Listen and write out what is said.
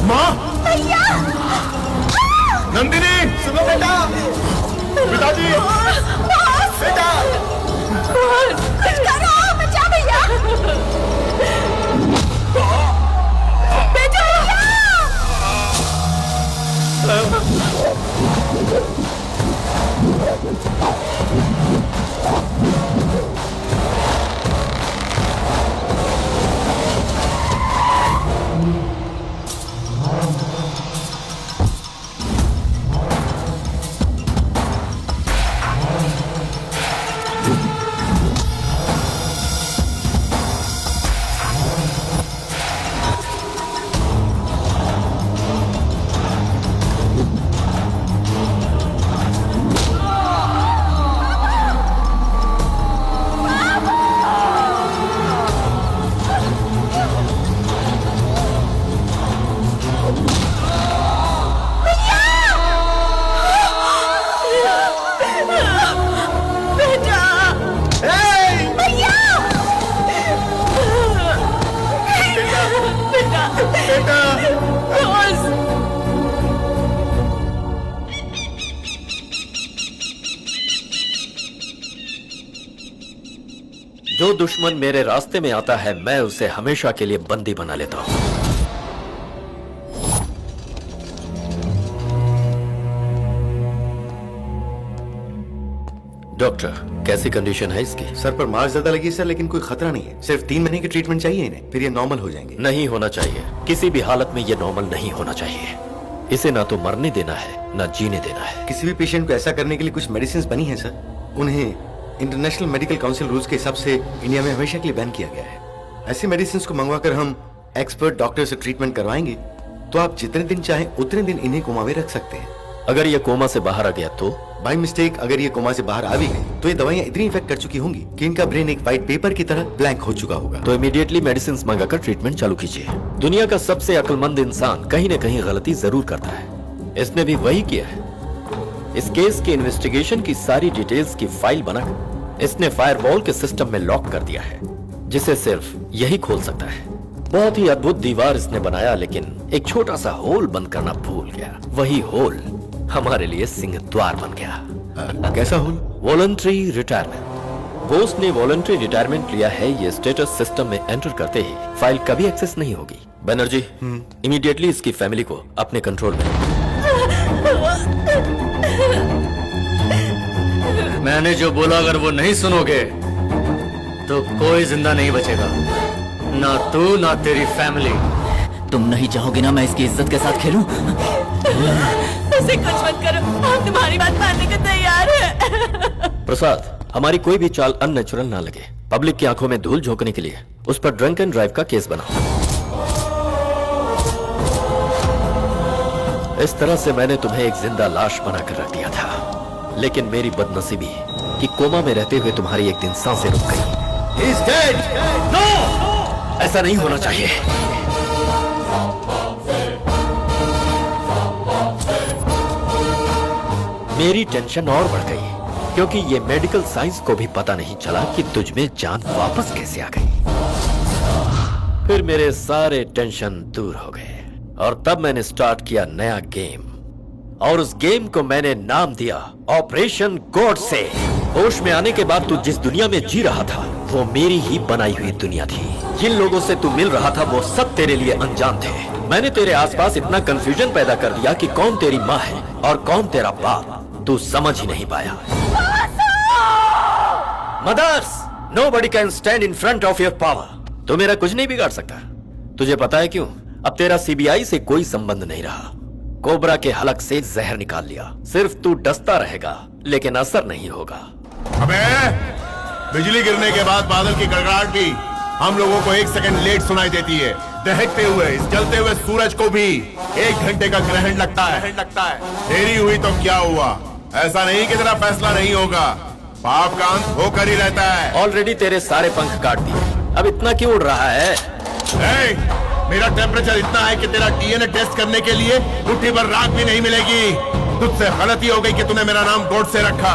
माँ भैया, नंदिनी सुनो बेटा, पिताजी बेटा, कुछ करो, बचा भैया, बेटा जो दुश्मन मेरे रास्ते में आता है मैं उसे हमेशा के लिए बंदी बना लेता हूं। डॉक्टर, कैसी कंडीशन है इसकी? सर पर मार ज्यादा लगी सर, लेकिन कोई खतरा नहीं है। सिर्फ 3 महीने की ट्रीटमेंट चाहिए इन्हें, फिर ये नॉर्मल हो जाएंगे। नहीं होना चाहिए, किसी भी हालत में ये नॉर्मल नहीं होना चाहिए। इसे ना तो मरने देना है ना जीने देना है। किसी भी पेशेंट को ऐसा करने के लिए कुछ मेडिसिन बनी है सर, उन्हें इंटरनेशनल मेडिकल काउंसिल रूल्स के हिसाब से इंडिया में हमेशा के लिए बैन किया गया है। ऐसी मेडिसिन को मंगवाकर हम एक्सपर्ट डॉक्टर से ट्रीटमेंट करवाएंगे तो आप जितने दिन चाहें उतने दिन इन्हें कोमा में रख सकते हैं। अगर ये कोमा से बाहर आ गया तो? बाय मिस्टेक अगर ये कोमा से बाहर आ भी गए तो ये दवाइयां इतनी इफेक्ट कर चुकी होंगी कि इनका ब्रेन एक व्हाइट पेपर की तरह ब्लैंक हो चुका होगा। तो इमीडिएटली मेडिसिन मंगाकर ट्रीटमेंट चालू कीजिए। दुनिया का सबसे अक्लमंद इंसान कहीं न कहीं गलती जरूर करता है, इसने भी वही किया है। इस केस की इन्वेस्टिगेशन की सारी डिटेल्स की फाइल बनाकर इसने फायरवॉल के सिस्टम में लॉक कर दिया है, जिसे सिर्फ यही खोल सकता है। बहुत ही अद्भुत दीवार इसने बनाया, लेकिन एक छोटा सा होल बंद करना भूल गया। वही होल हमारे लिए सिंह द्वार बन गया। कैसा होल? Voluntary retirement. बोस ने वॉलंटरी रिटायरमेंट लिया है। ये स्टेटस सिस्टम में एंटर करते ही फाइल कभी एक्सेस नहीं होगी। बनर्जी, इमीडिएटली इसकी फैमिली को अपने कंट्रोल में। मैंने जो बोला अगर वो नहीं सुनोगे तो कोई जिंदा नहीं बचेगा, ना तू ना तेरी फैमिली। तुम नहीं चाहोगे ना मैं इसकी इज्जत के साथ खेलूं? उसे कुछ मत करो, हम तुम्हारी बात मानने को तैयार हैं। प्रसाद, हमारी कोई भी चाल अननेचुरल ना लगे। पब्लिक की आंखों में धूल झोंकने के लिए उस पर ड्रंक एंड ड्राइव का केस बनाओ। इस तरह से मैंने तुम्हें एक जिंदा लाश बनाकर रख दिया था, लेकिन मेरी बदनसीबी कि कोमा में रहते हुए तुम्हारी एक दिन सांसें रुक गई। He is dead! नो! ऐसा नहीं होना चाहिए। मेरी टेंशन और बढ़ गई क्योंकि ये मेडिकल साइंस को भी पता नहीं चला कि तुझ में जान वापस कैसे आ गई। फिर मेरे सारे टेंशन दूर हो गए और तब मैंने स्टार्ट किया नया गेम, और उस गेम को मैंने नाम दिया ऑपरेशन गॉड से। होश में आने के बाद तू जिस दुनिया में जी रहा था वो मेरी ही बनाई हुई दुनिया थी। जिन लोगों से तू मिल रहा था वो सब तेरे लिए अनजान थे। मैंने तेरे आसपास इतना कंफ्यूजन पैदा कर दिया कि कौन तेरी माँ है और कौन तेरा बाप तू समझ ही नहीं पाया। Mothers, nobody can stand in front of your power। तू मेरा कुछ नहीं बिगाड़ सकता। तुझे पता है क्यों? अब तेरा सीबीआई से कोई संबंध नहीं रहा। कोबरा के हलक से जहर निकाल लिया। सिर्फ तू डसता रहेगा लेकिन असर नहीं होगा। अबे, बिजली गिरने के बाद बादल की गड़गड़ाहट भी हम लोगों को 1 सेकंड लेट सुनाई देती है। दहकते हुए इस जलते हुए सूरज को भी 1 घंटे का ग्रहण लगता है। देरी हुई तो क्या हुआ? ऐसा नहीं कि तेरा फैसला नहीं होगा, पाप का अंत होकर ही रहता है। ऑलरेडी तेरे सारे पंख काट दिए, अब इतना क्यों उड़ रहा है? मेरा टेम्परेचर इतना है कि तेरा डीएनए टेस्ट करने के लिए मुट्ठी भर राख भी नहीं मिलेगी। तुझसे गलती हो गई कि तूने मेरा नाम गॉड से रखा।